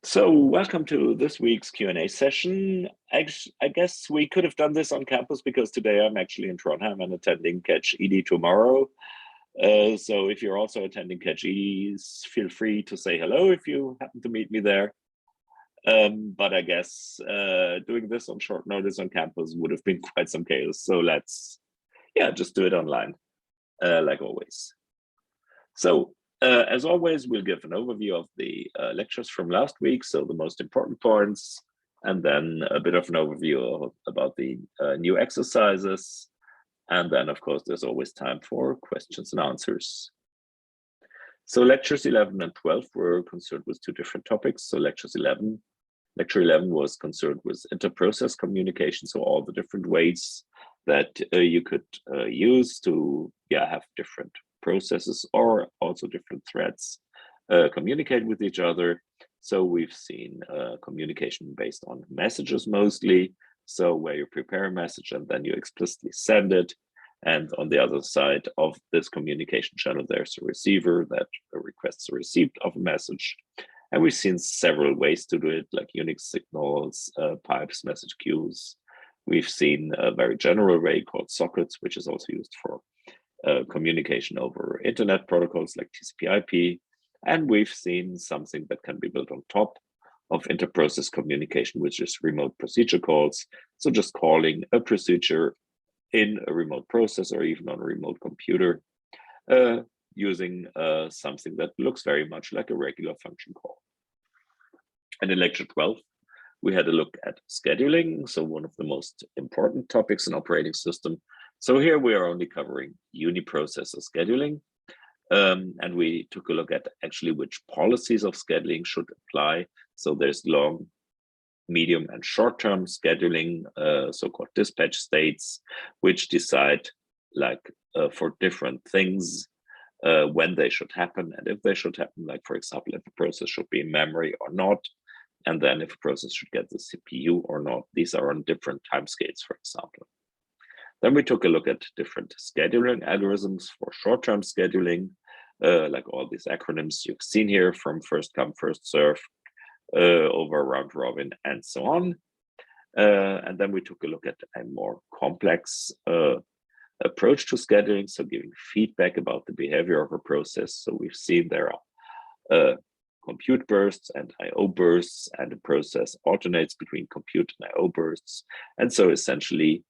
So welcome to this week's Q&A session. I guess we could have done this on campus because today I'm actually in Trondheim and attending Catch ED tomorrow. So if you're also attending Catch ED, feel free to say hello if you happen to meet me there. But I guess doing this on short notice on campus would have been quite some chaos. So let's, just do it online, like always. So as always, we'll give an overview of the lectures from last week, so the most important points, and then a bit of an overview about the new exercises. And then, of course, there's always time for questions and answers. So lectures 11 and 12 were concerned with two different topics. So lecture 11 was concerned with inter-process communication, so all the different ways that you could use to have different processes or also different threads communicate with each other. So we've seen communication based on messages mostly, so where you prepare a message and then you explicitly send it. And on the other side of this communication channel, there's a receiver that requests a receipt of a message. And we've seen several ways to do it, like Unix signals, pipes, message queues. We've seen a very general way called sockets, which is also used for communication over internet protocols like TCP/IP. And we've seen something that can be built on top of inter-process communication, which is remote procedure calls. So just calling a procedure in a remote process or even on a remote computer using something that looks very much like a regular function call. And in lecture 12, we had a look at scheduling, so one of the most important topics in operating system. So here we are only covering uniprocessor scheduling, and we took a look at actually which policies of scheduling should apply. So there's long, medium, and short-term scheduling, so-called dispatch states, which decide for different things when they should happen and if they should happen, like for example, if a process should be in memory or not, and then if a process should get the CPU or not. These are on different timescales, for example. Then we took a look at different scheduling algorithms for short-term scheduling, like all these acronyms you've seen here from first come, first serve, over round robin, and so on. And then we took a look at a more complex approach to scheduling, so giving feedback about the behavior of a process. So we've seen there are compute bursts and I/O bursts, and the process alternates between compute and I/O bursts. And so essentially,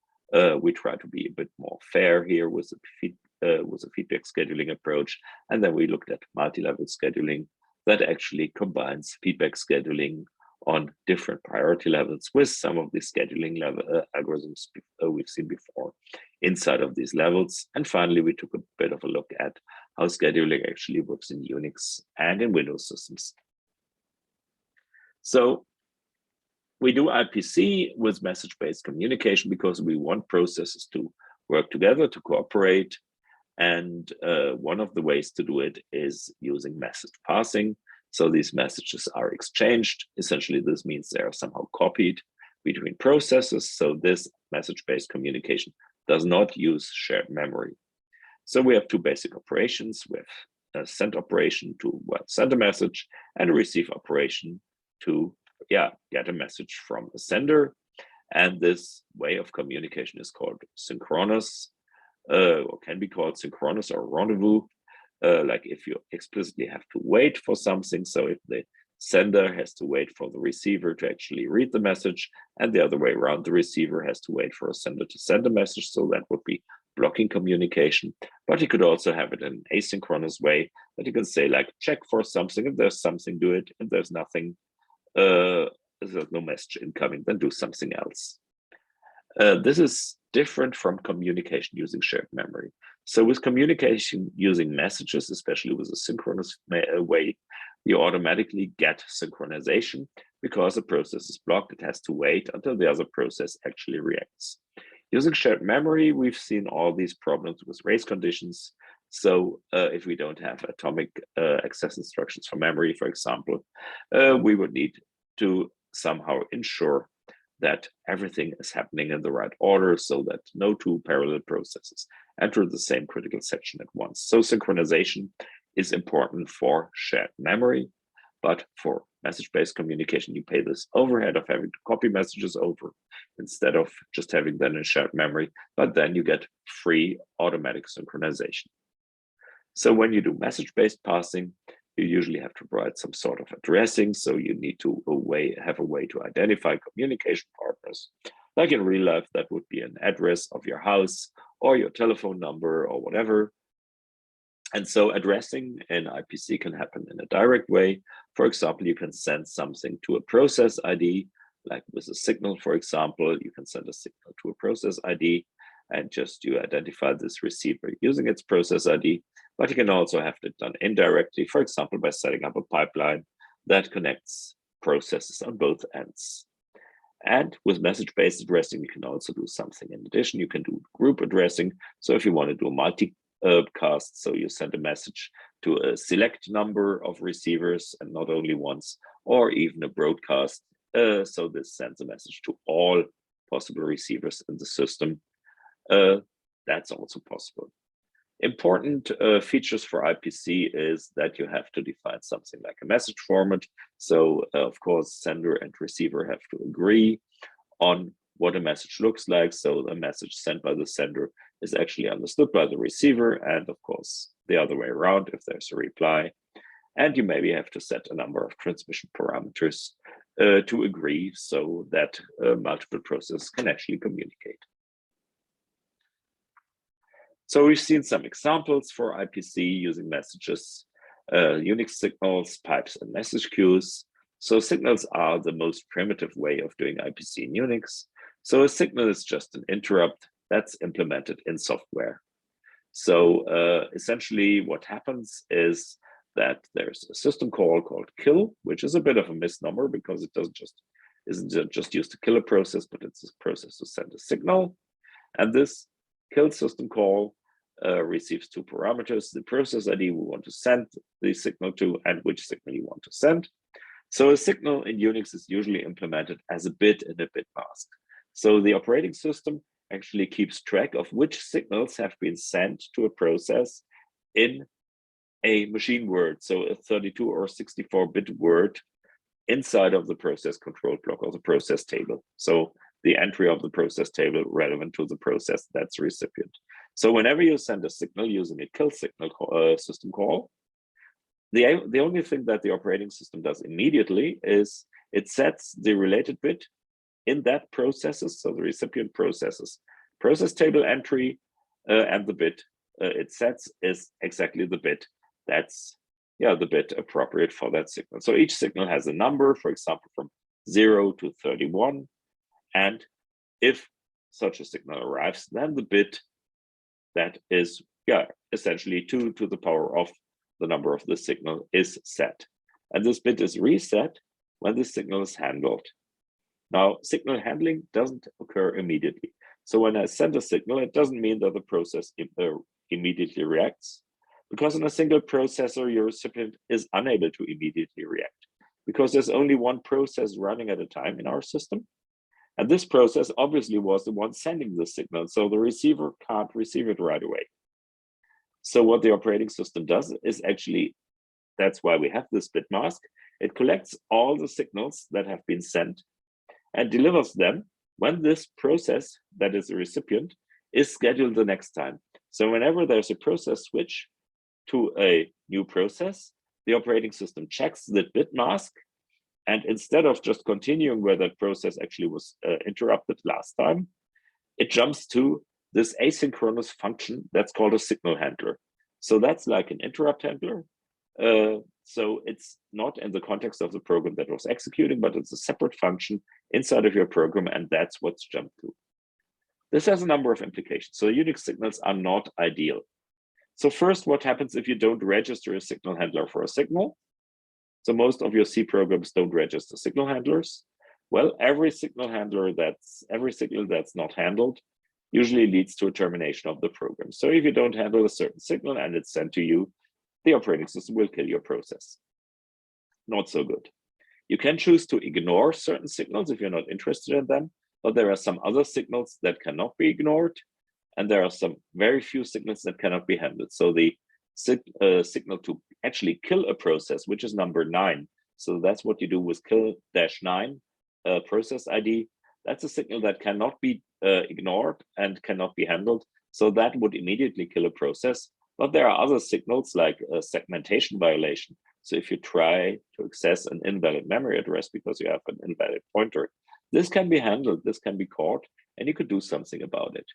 we try to be a bit more fair here with a feedback scheduling approach. And then we looked at multi-level scheduling that actually combines feedback scheduling on different priority levels with some of the scheduling level algorithms we've seen before inside of these levels. And finally, we took a bit of a look at how scheduling actually works in Unix and in Windows systems. So we do IPC with message-based communication because we want processes to work together, to cooperate. And one of the ways to do it is using message passing. So these messages are exchanged. Essentially, this means they are somehow copied between processes. So this message-based communication does not use shared memory. So we have two basic operations. We have a send operation to send a message and a receive operation to get a message from a sender. And this way of communication is called synchronous, or can be called synchronous or rendezvous. Like if you explicitly have to wait for something. So if the sender has to wait for the receiver to actually read the message, and the other way around, the receiver has to wait for a sender to send a message. So that would be blocking communication. But you could also have it in an asynchronous way, that you can say, like, check for something. If there's something, do it. If there's nothing, if there's no message incoming, then do something else. This is different from communication using shared memory. So with communication using messages, especially with a synchronous way, you automatically get synchronization because a process is blocked. It has to wait until the other process actually reacts. Using shared memory, we've seen all these problems with race conditions. So if we don't have atomic access instructions for memory, for example, we would need to somehow ensure that everything is happening in the right order so that no two parallel processes enter the same critical section at once. So synchronization is important for shared memory, but for message-based communication, you pay this overhead of having to copy messages over instead of just having them in shared memory, but then you get free automatic synchronization. So when you do message-based passing, you usually have to provide some sort of addressing. So you need to have a way to identify communication partners. Like in real life, that would be an address of your house or your telephone number or whatever. And so addressing in IPC can happen in a direct way. For example, you can send something to a process ID, like with a signal, for example, you can send a signal to a process ID and just you identify this receiver using its process ID. But you can also have it done indirectly, for example, by setting up a pipeline that connects processes on both ends. And with message-based addressing, you can also do something in addition. You can do group addressing. So if you want to do a multicast, so you send a message to a select number of receivers and not only once, or even a broadcast. So this sends a message to all possible receivers in the system. That's also possible. Important features for IPC is that you have to define something like a message format. So of course, sender and receiver have to agree on what a message looks like. So the message sent by the sender is actually understood by the receiver, and of course, the other way around if there's a reply. And you maybe have to set a number of transmission parameters to agree so that multiple processes can actually communicate. So we've seen some examples for IPC using messages, Unix signals, pipes, and message queues. So signals are the most primitive way of doing IPC in Unix. So a signal is just an interrupt that's implemented in software. So essentially what happens is that there's a system call called kill, which is a bit of a misnomer because it isn't just used to kill a process, but it's a process to send a signal. And this kill system call receives two parameters: the process ID we want to send the signal to and which signal you want to send. So a signal in Unix is usually implemented as a bit in a bit mask. So the operating system actually keeps track of which signals have been sent to a process in a machine word, so a 32 or 64-bit word inside of the process control block or the process table. So the entry of the process table relevant to the process that's the recipient. So whenever you send a signal using a kill signal system call, the only thing that the operating system does immediately is it sets the related bit in that processes, so the recipient processes process table entry, and the bit it sets is exactly the bit that's the bit appropriate for that signal. So each signal has a number, for example, from 0 to 31. And if such a signal arrives, then the bit that is essentially 2 to the power of the number of the signal is set. And this bit is reset when the signal is handled. Now, signal handling doesn't occur immediately. So when I send a signal, it doesn't mean that the process immediately reacts, because in a single processor, your recipient is unable to immediately react because there's only one process running at a time in our system. And this process obviously was the one sending the signal, so the receiver can't receive it right away. So what the operating system does is actually, that's why we have this bit mask, it collects all the signals that have been sent and delivers them when this process, that is the recipient, is scheduled the next time. So whenever there's a process switch to a new process, the operating system checks the bit mask, and instead of just continuing where that process actually was interrupted last time, it jumps to this asynchronous function that's called a signal handler. So that's like an interrupt handler. So it's not in the context of the program that was executing, but it's a separate function inside of your program, and that's what's jumped to. This has a number of implications. So Unix signals are not ideal. So first, what happens if you don't register a signal handler for a signal? So most of your C programs don't register signal handlers. Well, every signal that's not handled usually leads to a termination of the program. So if you don't handle a certain signal and it's sent to you, the operating system will kill your process. Not so good. You can choose to ignore certain signals if you're not interested in them, but there are some other signals that cannot be ignored, and there are some very few signals that cannot be handled. So the signal to actually kill a process, which is number 9, So that's what you do with kill-9 process ID. That's a signal that cannot be ignored and cannot be handled. So that would immediately kill a process. But there are other signals like a segmentation violation. So if you try to access an invalid memory address because you have an invalid pointer, this can be handled, this can be caught, and you could do something about it.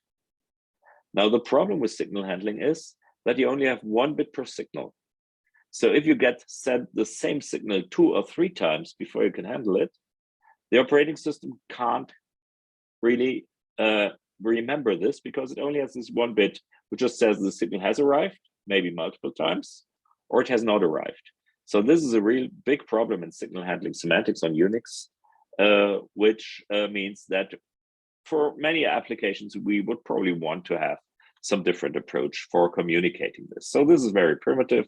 Now, the problem with signal handling is that you only have 1 bit per signal. So if you get sent the same signal 2 or 3 times before you can handle it, the operating system can't really remember this because it only has this 1 bit, which just says the signal has arrived, maybe multiple times, or it has not arrived. So this is a real big problem in signal handling semantics on Unix, which means that for many applications, we would probably want to have some different approach for communicating this. So this is very primitive,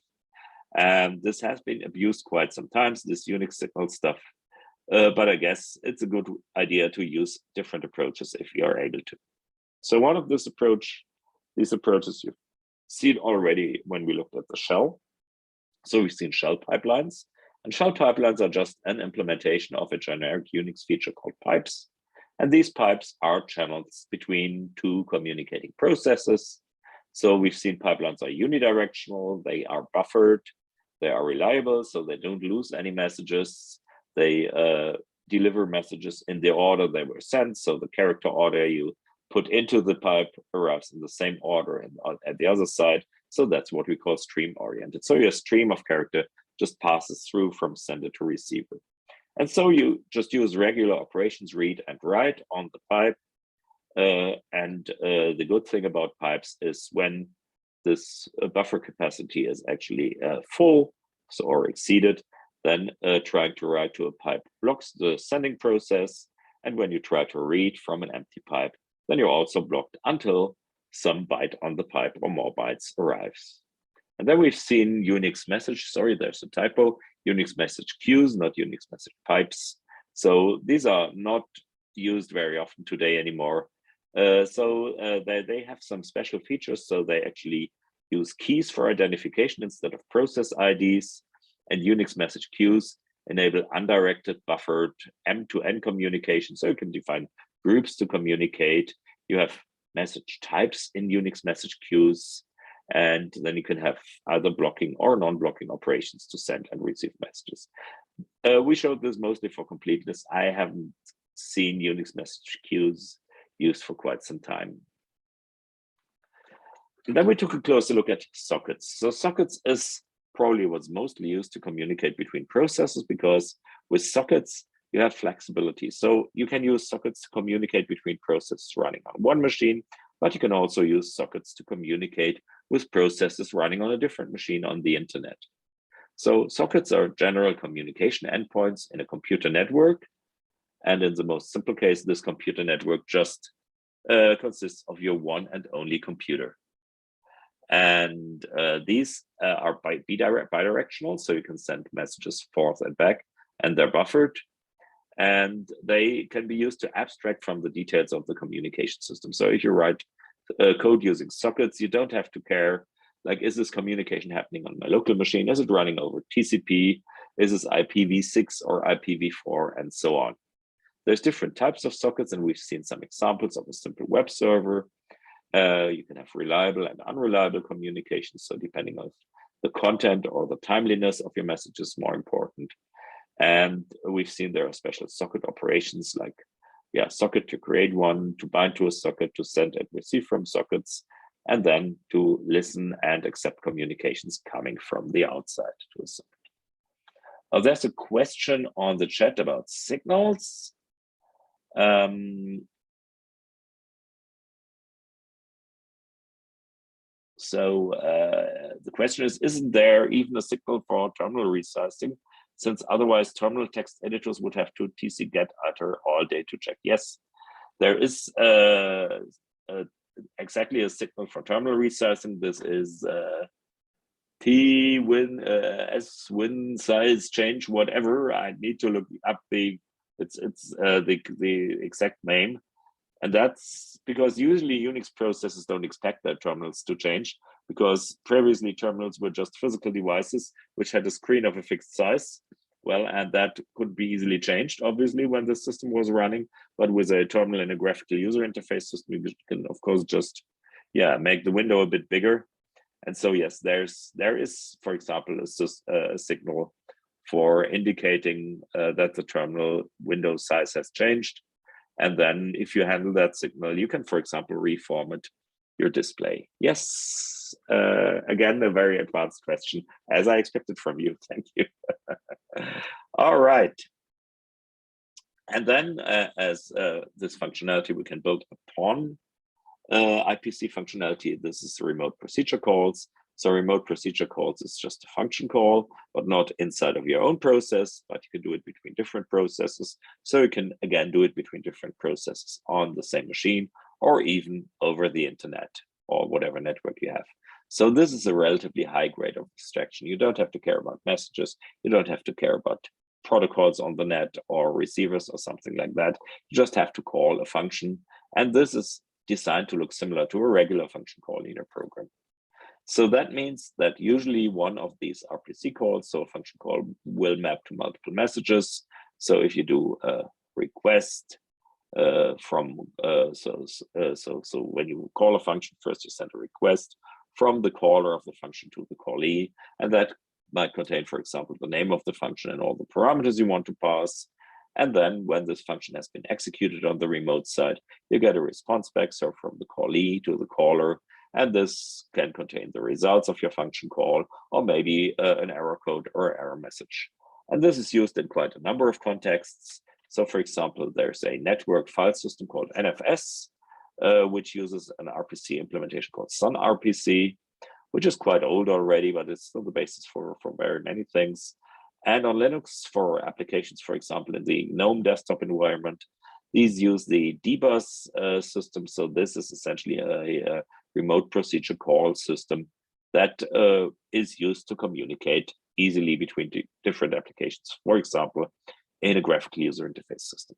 and this has been abused quite some times, this Unix signal stuff. But I guess it's a good idea to use different approaches if you are able to. So one of these approaches you've seen already when we looked at the shell. So we've seen shell pipelines, and shell pipelines are just an implementation of a generic Unix feature called pipes. And these pipes are channels between 2 communicating processes. So we've seen pipelines are unidirectional, they are buffered, they are reliable, so they don't lose any messages. They deliver messages in the order they were sent. So the character order you put into the pipe arrives in the same order at the other side. So that's what we call stream oriented. So your stream of character just passes through from sender to receiver. And so you just use regular operations, read and write on the pipe. The good thing about pipes is when this buffer capacity is actually full, or exceeded, then trying to write to a pipe blocks the sending process. And when you try to read from an empty pipe, then you're also blocked until some byte on the pipe or more bytes arrives. And then we've seen Unix message, sorry, there's a typo, Unix message queues, not Unix message pipes. So these are not used very often today anymore. They have some special features. So they actually use keys for identification instead of process IDs, and Unix message queues enable undirected buffered M2N communication. So you can define groups to communicate. You have message types in Unix message queues, and then you can have either blocking or non-blocking operations to send and receive messages. We showed this mostly for completeness. I haven't seen Unix message queues used for quite some time. And then we took a closer look at sockets. So sockets is probably what's mostly used to communicate between processes, because with sockets, you have flexibility. So you can use sockets to communicate between processes running on one machine, but you can also use sockets to communicate with processes running on a different machine on the internet. So sockets are general communication endpoints in a computer network. And in the most simple case, this computer network just consists of your one and only computer. And these are bidirectional, so you can send messages forth and back, and they're buffered. And they can be used to abstract from the details of the communication system. So if you write code using sockets, you don't have to care, like, is this communication happening on my local machine? Is it running over TCP? Is this IPv6 or IPv4, and so on? There's different types of sockets, and we've seen some examples of a simple web server. You can have reliable and unreliable communication. So depending on the content or the timeliness of your message is more important. And we've seen there are special socket operations like, socket to create one, to bind to a socket, to send and receive from sockets, and then to listen and accept communications coming from the outside to a socket. There's a question on the chat about signals. So the question is, isn't there even a signal for terminal resizing? Since otherwise terminal text editors would have to tc get utter all day to check. Yes, there is exactly a signal for terminal resizing. This is twin swin size change whatever. I need to look up the exact name. And that's because usually Unix processes don't expect their terminals to change, because previously terminals were just physical devices which had a screen of a fixed size. Well, and that could be easily changed, obviously, when the system was running. But with a terminal and a graphical user interface system, you can, of course, just make the window a bit bigger. And so, yes, there is, for example, a signal for indicating that the terminal window size has changed. And then if you handle that signal, you can, for example, reformat your display. Yes, again, a very advanced question, as I expected from you. Thank you. All right. And then as this functionality we can build upon IPC functionality, this is remote procedure calls. So remote procedure calls is just a function call, but not inside of your own process, but you can do it between different processes. So you can, again, do it between different processes on the same machine, or even over the internet or whatever network you have. So this is a relatively high grade of abstraction. You don't have to care about messages. You don't have to care about protocols on the net or receivers or something like that. You just have to call a function. And this is designed to look similar to a regular function call in your program. So that means that usually one of these RPC calls, so a function call, will map to multiple messages. So if you do a request so when you call a function, first you send a request from the caller of the function to the callee, and that might contain, for example, the name of the function and all the parameters you want to pass. And then when this function has been executed on the remote side, you get a response back, so from the callee to the caller. And this can contain the results of your function call, or maybe an error code or error message. And this is used in quite a number of contexts. So for example, there's a network file system called NFS, which uses an RPC implementation called SunRPC, which is quite old already, but it's still the basis for very many things. And on Linux, for applications, for example, in the GNOME desktop environment, these use the dbus system. So this is essentially a remote procedure call system that is used to communicate easily between different applications, for example, in a graphical user interface system.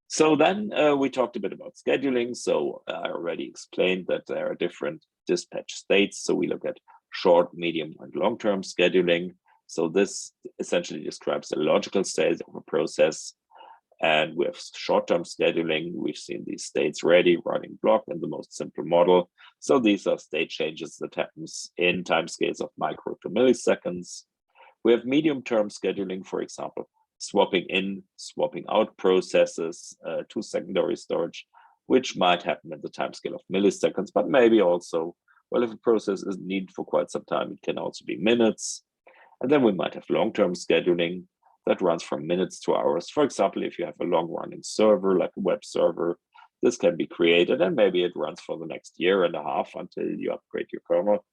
So then we talked a bit about scheduling. So I already explained that there are different dispatch states. So we look at short, medium, and long-term scheduling. So this essentially describes the logical state of a process. And with short-term scheduling, we've seen these states ready, running, block in the most simple model. So these are state changes that happens in timescales of micro to milliseconds. We have medium-term scheduling, for example, swapping in, swapping out processes to secondary storage, which might happen at the timescale of milliseconds, but maybe also, well, if a process isn't needed for quite some time, it can also be minutes. And then we might have long-term scheduling that runs from minutes to hours. For example, if you have a long-running server, like a web server, this can be created and maybe it runs for the next year and a half until you upgrade your kernel.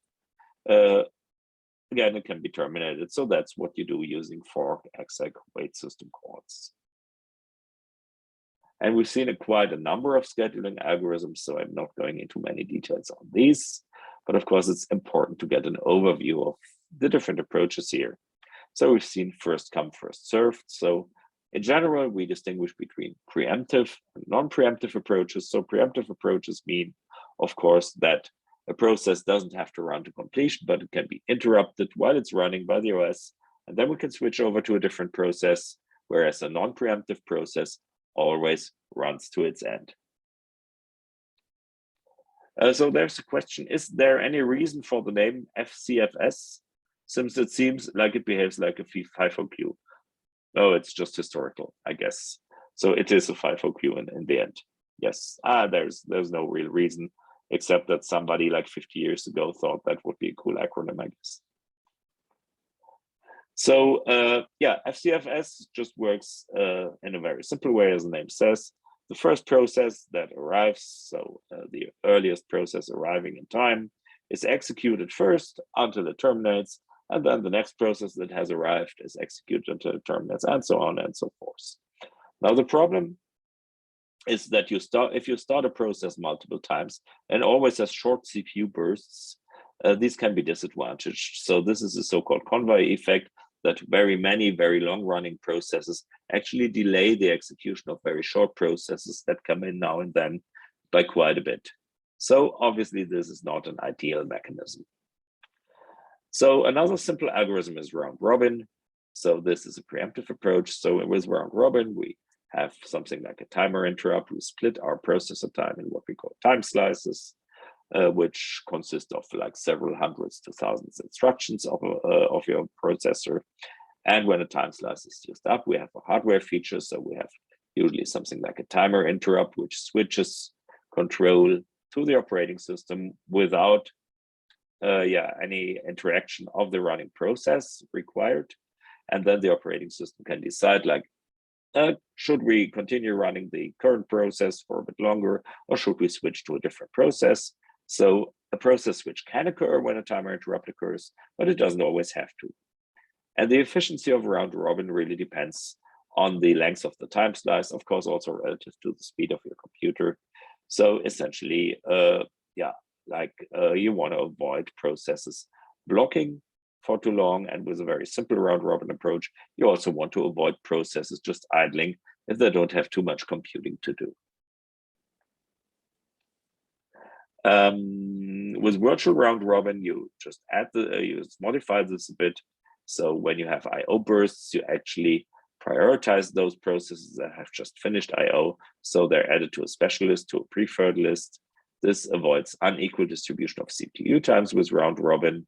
Again, it can be terminated. So that's what you do using fork, exec, wait system calls. And we've seen quite a number of scheduling algorithms, so I'm not going into many details on these. But of course, it's important to get an overview of the different approaches here. So we've seen first come, first served. So in general, we distinguish between preemptive and non-preemptive approaches. So preemptive approaches mean, of course, that a process doesn't have to run to completion, but it can be interrupted while it's running by the OS. And then we can switch over to a different process, whereas a non-preemptive process always runs to its end. So there's a question, is there any reason for the name FCFS, since it seems like it behaves like a FIFO queue? Oh, it's just historical, I guess. So it is a FIFO queue in the end. Yes, there's no real reason, except that somebody like 50 years ago thought that would be a cool acronym, I guess. So yeah, FCFS just works in a very simple way, as the name says. The first process that arrives, so the earliest process arriving in time, is executed first until it terminates, and then the next process that has arrived is executed until it terminates, and so on and so forth. Now the problem is that if you start a process multiple times and always has short CPU bursts, these can be disadvantaged. So this is a so-called convoy effect, that very many very long-running processes actually delay the execution of very short processes that come in now and then by quite a bit. So obviously this is not an ideal mechanism. So another simple algorithm is round robin. So this is a preemptive approach. So with round robin, we have something like a timer interrupt. We split our processor time in what we call time slices, which consist of like several hundreds to thousands instructions of your processor. And when a time slice is used up, we have a hardware feature. So we have usually something like a timer interrupt, which switches control to the operating system without any interaction of the running process required. And then the operating system can decide like, should we continue running the current process for a bit longer, or should we switch to a different process? So a process switch can occur when a timer interrupt occurs, but it doesn't always have to. And the efficiency of round robin really depends on the length of the time slice, of course, also relative to the speed of your computer. So essentially, you want to avoid processes blocking for too long. And with a very simple round robin approach, you also want to avoid processes just idling if they don't have too much computing to do. With virtual round robin, you just add you modify this a bit. So when you have IO bursts, you actually prioritize those processes that have just finished IO. So they're added to a special list, to a preferred list. This avoids unequal distribution of CPU times with round robin.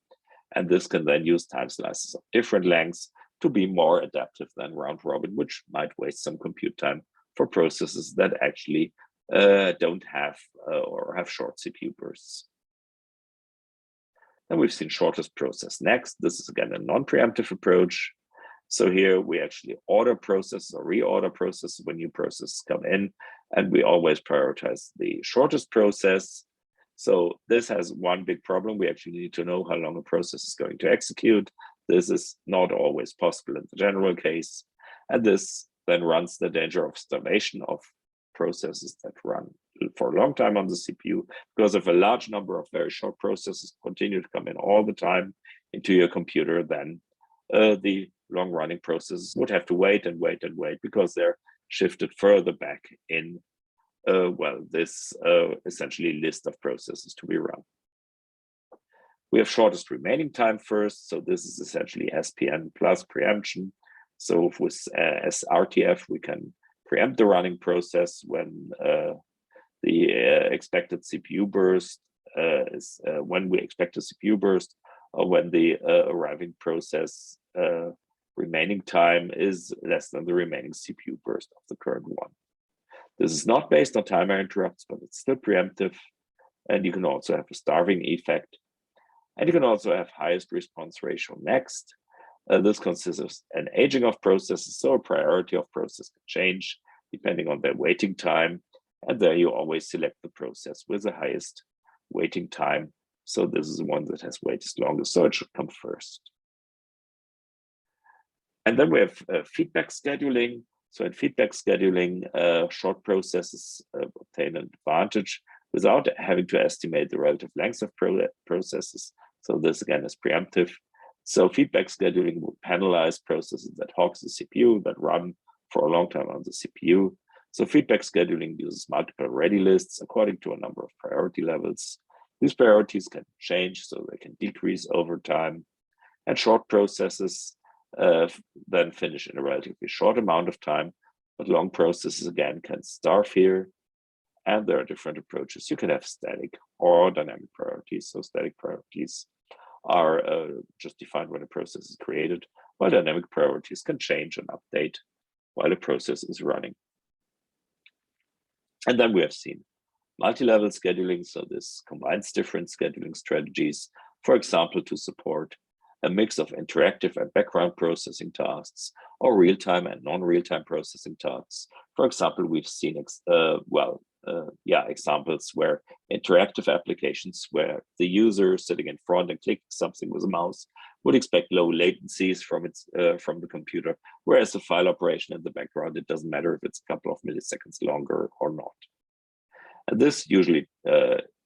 And this can then use time slices of different lengths to be more adaptive than round robin, which might waste some compute time for processes that actually don't have or have short CPU bursts. And we've seen shortest process next. This is again a non-preemptive approach. So here we actually order processes or reorder processes when new processes come in, and we always prioritize the shortest process. So this has one big problem. We actually need to know how long a process is going to execute. This is not always possible in the general case. And this then runs the danger of starvation of processes that run for a long time on the CPU, because if a large number of very short processes continue to come in all the time into your computer, then the long-running processes would have to wait and wait and wait because they're shifted further back in this essentially list of processes to be run. We have shortest remaining time first. So this is essentially SPN plus preemption. So with RTF, we can preempt the running process when the expected CPU burst is when we expect a CPU burst, or when the arriving process remaining time is less than the remaining CPU burst of the current one. This is not based on timer interrupts, but it's still preemptive. And you can also have a starving effect. And you can also have highest response ratio next. This consists of an aging of processes, so a priority of process can change depending on their waiting time. And there you always select the process with the highest waiting time. So this is the one that has waited longest, so it should come first. And then we have feedback scheduling. So in feedback scheduling, short processes obtain an advantage without having to estimate the relative length of processes. So this again is preemptive. So feedback scheduling would penalize processes that hog the CPU, that run for a long time on the CPU. So feedback scheduling uses multiple ready lists according to a number of priority levels. These priorities can change, so they can decrease over time. And short processes then finish in a relatively short amount of time, but long processes again can starve here. And there are different approaches. You can have static or dynamic priorities. So static priorities are just defined when a process is created, while dynamic priorities can change and update while a process is running. And then we have seen multi-level scheduling. So this combines different scheduling strategies, for example, to support a mix of interactive and background processing tasks, or real-time and non-real-time processing tasks. For example, we've seen examples where interactive applications where the user sitting in front and clicking something with a mouse would expect low latencies from the computer, whereas the file operation in the background, it doesn't matter if it's a couple of milliseconds longer or not. And this usually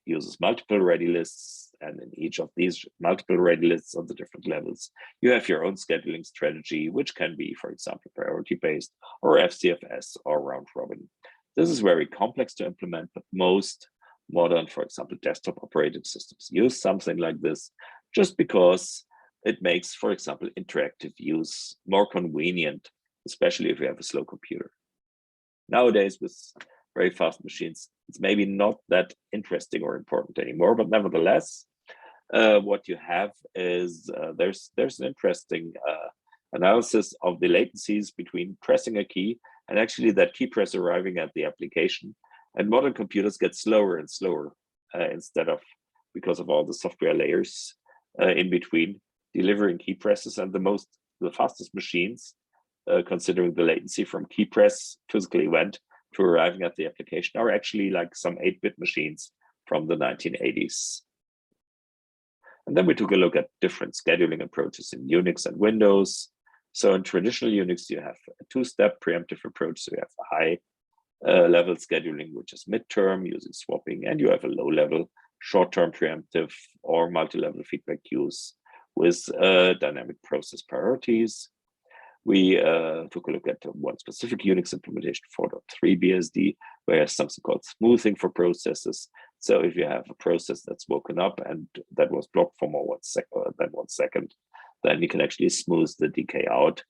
uses multiple ready lists, and in each of these multiple ready lists on the different levels, you have your own scheduling strategy, which can be, for example, priority-based or FCFS or round robin. This is very complex to implement, but most modern, for example, desktop operating systems use something like this, just because it makes, for example, interactive use more convenient, especially if you have a slow computer. Nowadays, with very fast machines, it's maybe not that interesting or important anymore, but nevertheless, what you have is there's an interesting analysis of the latencies between pressing a key and actually that key press arriving at the application. And modern computers get slower and slower instead of, because of all the software layers in between, delivering key presses. And the fastest machines, considering the latency from key press physical event to arriving at the application, are actually like some 8-bit machines from the 1980s. And then we took a look at different scheduling approaches in Unix and Windows. So in traditional Unix, you have a two-step preemptive approach. So you have a high level scheduling, which is midterm using swapping, and you have a low level short-term preemptive or multi-level feedback queues with dynamic process priorities. We took a look at one specific Unix implementation, 4.3 BSD, where there's something called smoothing for processes. So if you have a process that's woken up and that was blocked for more than 1 second, then you can actually smooth the decay out.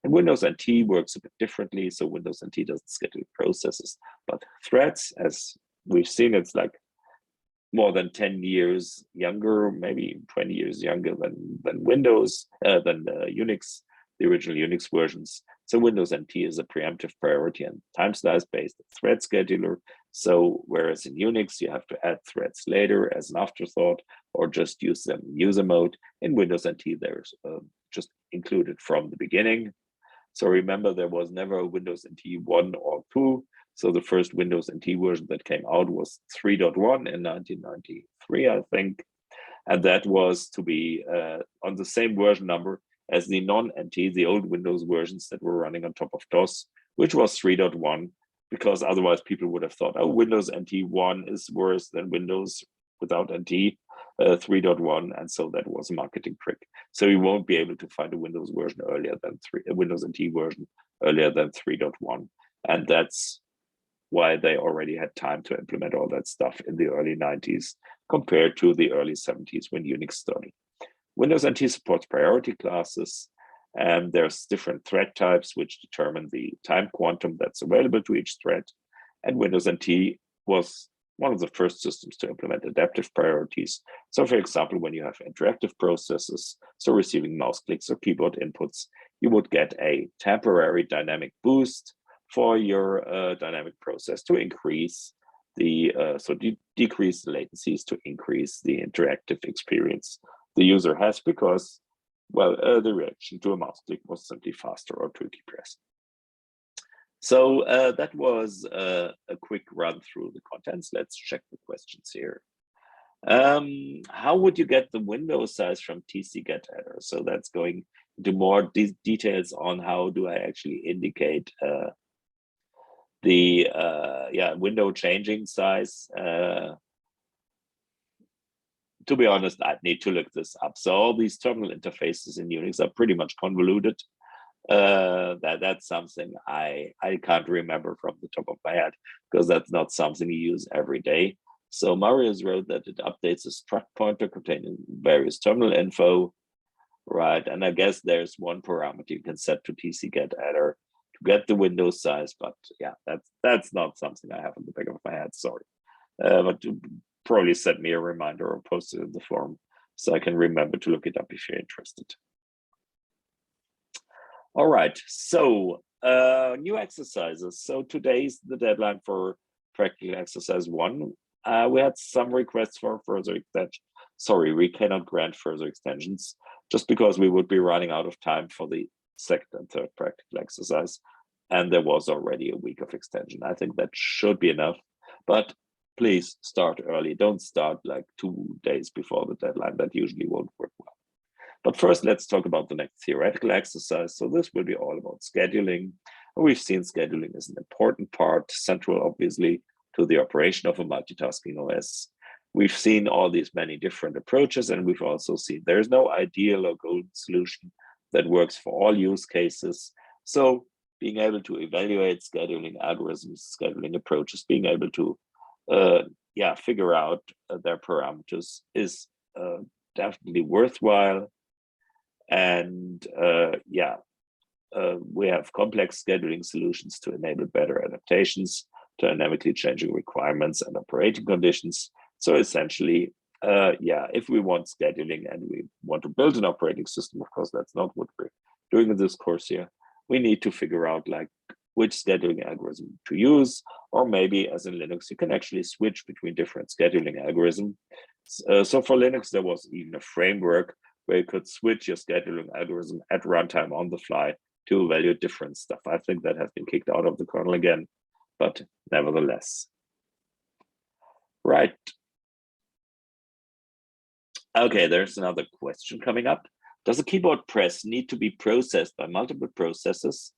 And Windows NT works a bit differently. So Windows NT doesn't schedule processes, but threads. As we've seen, it's like more than 10 years younger, maybe 20 years younger than Windows, than Unix, the original Unix versions. So Windows NT is a preemptive priority and time slice based thread scheduler. So whereas in Unix, you have to add threads later as an afterthought or just use them in user mode, in Windows NT, there's just included from the beginning. So remember, there was never a Windows NT 1 or 2. So the first Windows NT version that came out was 3.1 in 1993, I think. And that was to be on the same version number as the non-NT, the old Windows versions that were running on top of DOS, which was 3.1, because otherwise people would have thought, oh, Windows NT 1 is worse than Windows without NT 3.1. And so that was a marketing trick. So you won't be able to find a Windows version earlier than Windows NT version earlier than 3.1. And that's why they already had time to implement all that stuff in the early 90s compared to the early 70s when Unix started. Windows NT supports priority classes, and there's different thread types which determine the time quantum that's available to each thread. And Windows NT was one of the first systems to implement adaptive priorities. So for example, when you have interactive processes, so receiving mouse clicks or keyboard inputs, you would get a temporary dynamic boost for your dynamic process to increase the, decrease the latencies to increase the interactive experience the user has, because, well, the reaction to a mouse click was simply faster, or to a key press. So that was a quick run through the contents. Let's check the questions here. How would you get the window size from tcgetAddr? So that's going into more details on how do I actually indicate the window changing size. To be honest, I'd need to look this up. So all these terminal interfaces in Unix are pretty much convoluted. That's something I can't remember from the top of my head, because that's not something you use every day. So Marius wrote that it updates a struct pointer containing various terminal info, right? And I guess there's one parameter you can set to tcgetAddr to get the window size, but yeah, that's not something I have in the back of my head, sorry. But probably send me a reminder or post it in the forum so I can remember to look it up if you're interested. All right, so new exercises. So today's the deadline for practical exercise 1. We had some requests for further extension. Sorry, we cannot grant further extensions just because we would be running out of time for the second and third practical exercise. And there was already a week of extension. I think that should be enough, but please start early. Don't start like 2 days before the deadline. That usually won't work well. But first, let's talk about the next theoretical exercise. So this will be all about scheduling. We've seen scheduling is an important part, central, obviously, to the operation of a multitasking OS. We've seen all these many different approaches, and we've also seen there's no ideal or golden solution that works for all use cases. So being able to evaluate scheduling algorithms, scheduling approaches, being able to figure out their parameters is definitely worthwhile. And we have complex scheduling solutions to enable better adaptations to dynamically changing requirements and operating conditions. So essentially, if we want scheduling and we want to build an operating system, of course, that's not what we're doing in this course here. We need to figure out like which scheduling algorithm to use, or maybe as in Linux, you can actually switch between different scheduling algorithms. So for Linux, there was even a framework where you could switch your scheduling algorithm at runtime on the fly to evaluate different stuff. I think that has been kicked out of the kernel again, but nevertheless. Right. Okay, there's another question coming up. Does a keyboard press need to be processed by multiple processes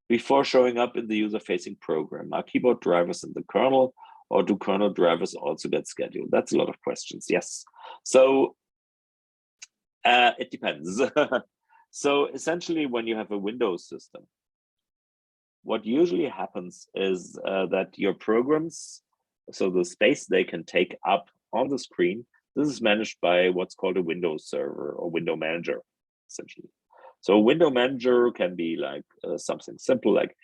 before showing up in the user-facing program? Are keyboard drivers in the kernel, or do kernel drivers also get scheduled? That's a lot of questions, yes. So it depends. So essentially, when you have a Windows system, what usually happens is that your programs, so the space they can take up on the screen, this is managed by what's called a Windows server or window manager, essentially. So a window manager can be like something simple like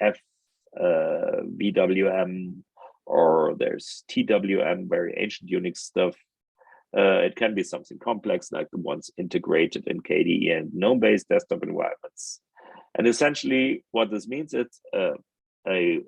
VWM, or there's TWM, very ancient Unix stuff. It can be something complex like the ones integrated in KDE and GNOME-based desktop environments. And essentially what this means, it's a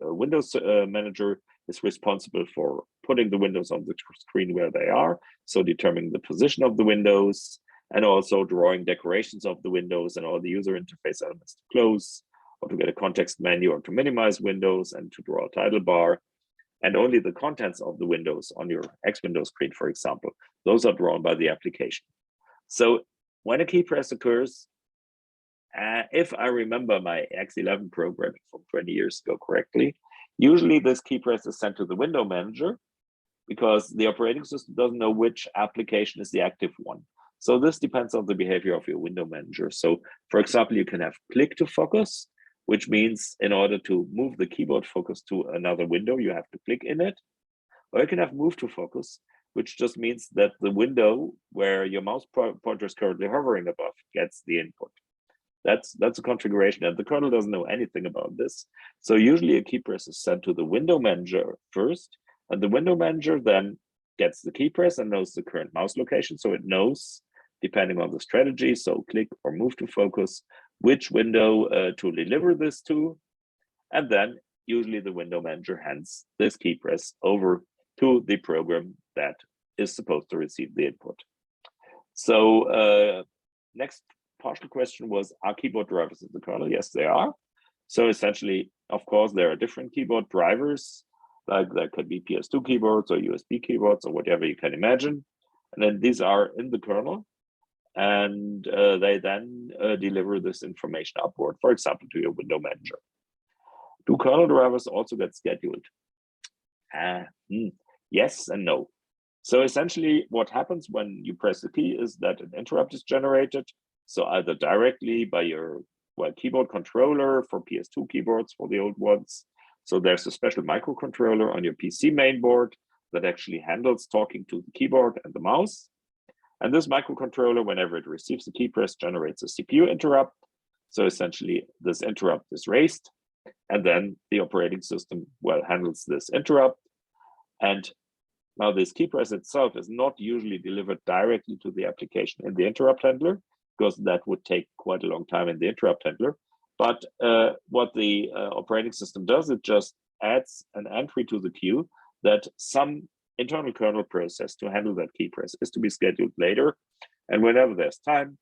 Windows manager is responsible for putting the windows on the screen where they are, so determining the position of the windows, and also drawing decorations of the windows and all the user interface elements to close, or to get a context menu, or to minimize windows, and to draw a title bar. And only the contents of the windows on your X window screen, for example, those are drawn by the application. So when a key press occurs, if I remember my X11 programming from 20 years ago correctly, usually this key press is sent to the window manager because the operating system doesn't know which application is the active one. So this depends on the behavior of your window manager. So for example, you can have click to focus, which means in order to move the keyboard focus to another window, you have to click in it. Or you can have move to focus, which just means that the window where your mouse pointer is currently hovering above gets the input. That's a configuration, and the kernel doesn't know anything about this. So usually a key press is sent to the window manager first, and the window manager then gets the key press and knows the current mouse location. So it knows, depending on the strategy, so click or move to focus, which window to deliver this to. And then usually the window manager hands this key press over to the program that is supposed to receive the input. So next partial question was, are keyboard drivers in the kernel? Yes, they are. So essentially, of course, there are different keyboard drivers, like there could be PS2 keyboards or USB keyboards or whatever you can imagine. And then these are in the kernel, and they then deliver this information upward, for example, to your window manager. Do kernel drivers also get scheduled? Yes and no. So essentially what happens when you press the key is that an interrupt is generated. So either directly by your keyboard controller for PS2 keyboards, for the old ones. So there's a special microcontroller on your PC mainboard that actually handles talking to the keyboard and the mouse. And this microcontroller, whenever it receives a key press, generates a CPU interrupt. So essentially this interrupt is raised, and then the operating system handles this interrupt. And now this key press itself is not usually delivered directly to the application in the interrupt handler, because that would take quite a long time in the interrupt handler. But what the operating system does, it just adds an entry to the queue that some internal kernel process to handle that key press is to be scheduled later. And whenever there's time,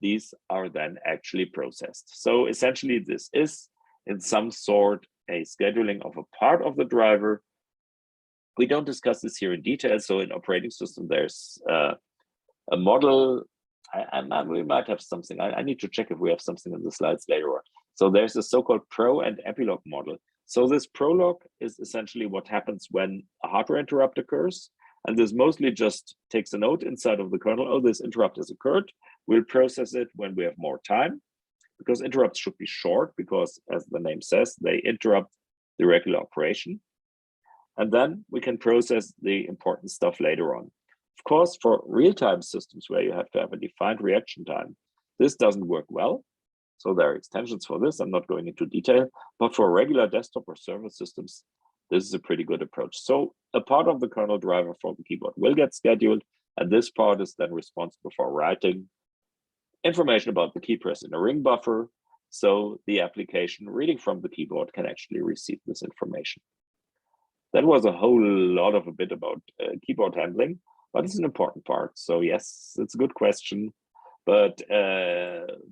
these are then actually processed. So essentially, this is in some sort a scheduling of a part of the driver. We don't discuss this here in detail. So in operating system, there's a model. We might have something. I need to check if we have something in the slides later on. So there's a so-called pro and epilogue model. So this prologue is essentially what happens when a hardware interrupt occurs. And this mostly just takes a note inside of the kernel. Oh, this interrupt has occurred. We'll process it when we have more time, because interrupts should be short, because as the name says, they interrupt the regular operation. And then we can process the important stuff later on. Of course, for real-time systems where you have to have a defined reaction time, This doesn't work well. So there are extensions for this. I'm not going into detail, but for regular desktop or server systems, this is a pretty good approach. So a part of the kernel driver for the keyboard will get scheduled, and this part is then responsible for writing information about the key press in a ring buffer. So the application reading from the keyboard can actually receive this information. That was a whole lot of a bit about keyboard handling, but it's an important part. So yes, it's a good question. But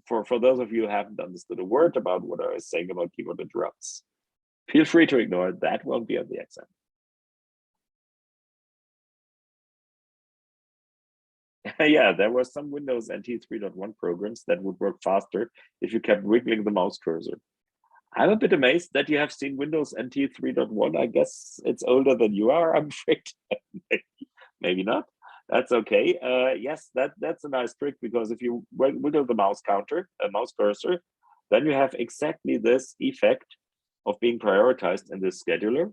for those of you who haven't understood a word about what I was saying about keyboard interrupts, feel free to ignore it. That won't be on the exam. Yeah, there were some Windows NT 3.1 programs that would work faster if you kept wiggling the mouse cursor. I'm a bit amazed that you have seen Windows NT 3.1. I guess it's older than you are, I'm afraid. Maybe not. That's okay. Yes, that's a nice trick, because if you wiggle the mouse cursor, then you have exactly this effect of being prioritized in this scheduler,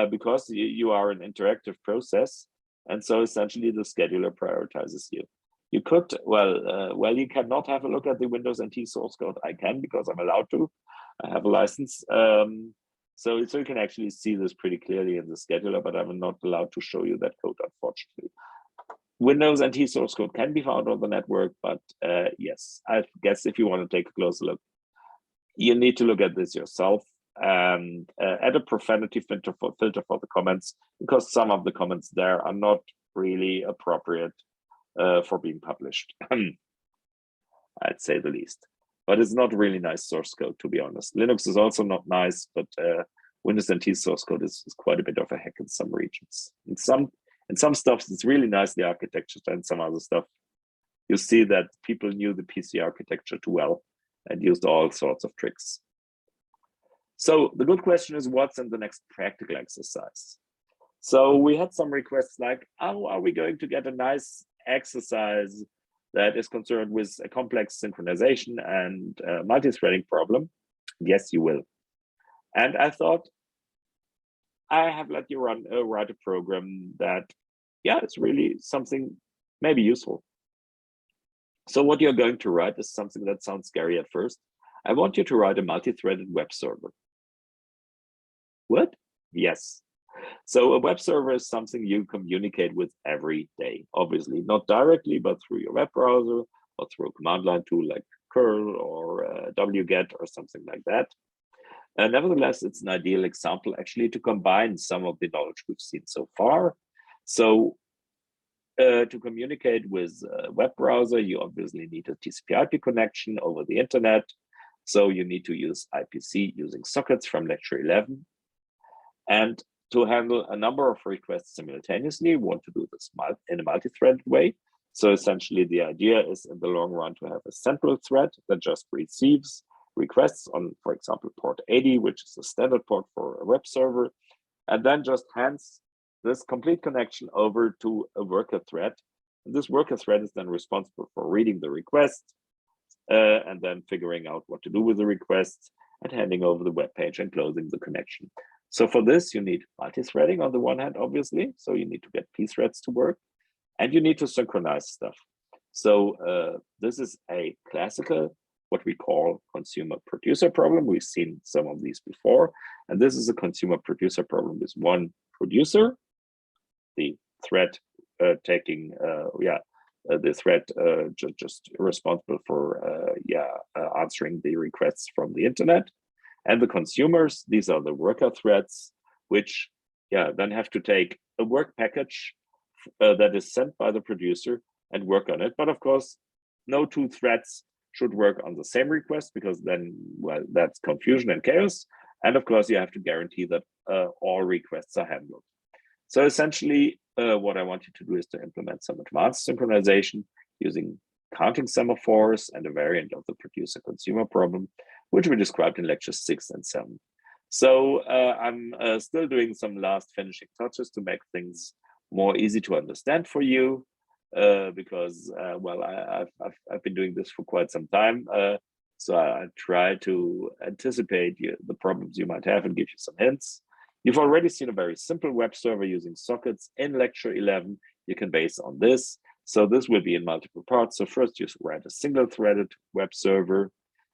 because you are an interactive process, and so essentially the scheduler prioritizes you. You could, well, you cannot have a look at the Windows NT source code. I can, because I'm allowed to. I have a license. So you can actually see this pretty clearly in the scheduler, but I'm not allowed to show you that code, unfortunately. Windows NT source code can be found on the network, but yes, I guess if you want to take a closer look, you need to look at this yourself and add a profanity filter for the comments, because some of the comments there are not really appropriate for being published. I'd say the least. But it's not really nice source code, to be honest. Linux is also not nice, but Windows NT source code is quite a bit of a hack in some regions. In some stuff, it's really nice, the architecture, and some other stuff, you see that people knew the PC architecture too well and used all sorts of tricks. So the good question is, what's in the next practical exercise? So we had some requests like, how are we going to get a nice exercise that is concerned with a complex synchronization and multi-threading problem? Yes, you will. And I thought, I have let you write a program that, yeah, it's really something maybe useful. So what you're going to write is something that sounds scary at first. I want you to write a multi-threaded web server. What? Yes. So a web server is something you communicate with every day, obviously, not directly, but through your web browser or through a command line tool like curl or wget or something like that. Nevertheless, it's an ideal example actually to combine some of the knowledge we've seen so far. So to communicate with a web browser, you obviously need a TCP/IP connection over the internet. So you need to use IPC using sockets from lecture 11. And to handle a number of requests simultaneously, you want to do this in a multi-threaded way. So essentially the idea is in the long run to have a central thread that just receives requests on, for example, port 80, which is the standard port for a web server, and then just hands this complete connection over to a worker thread. And this worker thread is then responsible for reading the request and then figuring out what to do with the requests and handing over the web page and closing the connection. So for this, you need multi-threading on the one hand, obviously. So you need to get p-threads to work, and you need to synchronize stuff. So this is a classical, what we call consumer-producer problem. We've seen some of these before. And this is a consumer-producer problem with one producer, the thread taking, the thread just responsible for answering the requests from the internet. And the consumers, these are the worker threads, which then have to take a work package that is sent by the producer and work on it. But of course, no two threads should work on the same request, because then, well, that's confusion and chaos. And of course, you have to guarantee that all requests are handled. So essentially, what I want you to do is to implement some advanced synchronization using counting semaphores and a variant of the producer-consumer problem, which we described in lectures 6 and 7. So I'm still doing some last finishing touches to make things more easy to understand for you, because, well, I've been doing this for quite some time. So I try to anticipate the problems you might have and give you some hints. You've already seen a very simple web server using sockets in lecture 11. You can base on this. So this will be in multiple parts. So first you write a single threaded web server,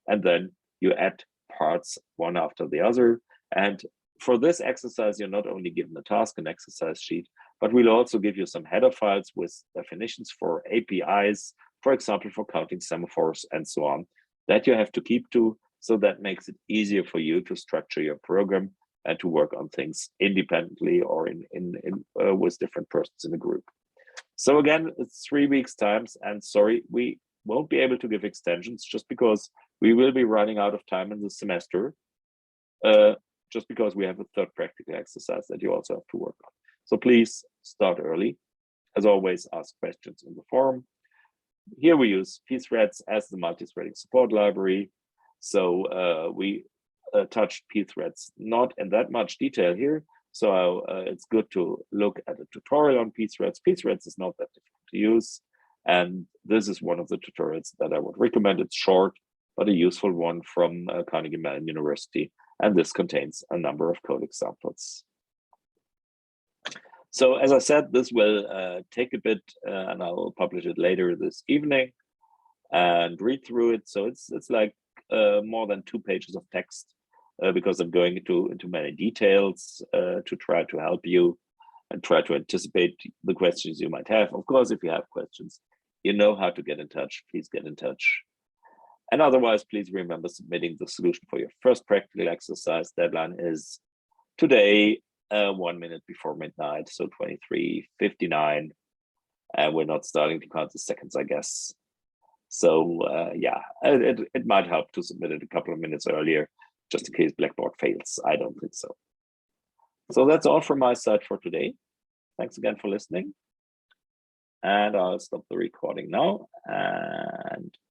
and then you add parts one after the other. And for this exercise, you're not only given a task and exercise sheet, but we'll also give you some header files with definitions for APIs, for example, for counting semaphores and so on, that you have to keep to. So that makes it easier for you to structure your program and to work on things independently or with different persons in the group. So again, it's 3 weeks times, and sorry, we won't be able to give extensions just because we will be running out of time in the semester, just because we have a third practical exercise that you also have to work on. So please start early. As always, ask questions in the forum. Here we use pthreads as the multi-threading support library. So we touched pthreads not in that much detail here. So it's good to look at a tutorial on pthreads. Pthreads is not that difficult to use. And this is one of the tutorials that I would recommend. It's short, but a useful one from Carnegie Mellon University. And this contains a number of code examples. So as I said, this will take a bit, and I will publish it later this evening and read through it. So it's like more than 2 pages of text because I'm going into many details to try to help you and try to anticipate the questions you might have. Of course, if you have questions, you know how to get in touch. Please get in touch. And otherwise, please remember submitting the solution for your first practical exercise. Deadline is today, 1 minute before midnight, so 23:59. And we're not starting to count the seconds, I guess. So yeah, it might help to submit it a couple of minutes earlier, just in case Blackboard fails. I don't think so. So that's all from my side for today. Thanks again for listening. And I'll stop the recording now and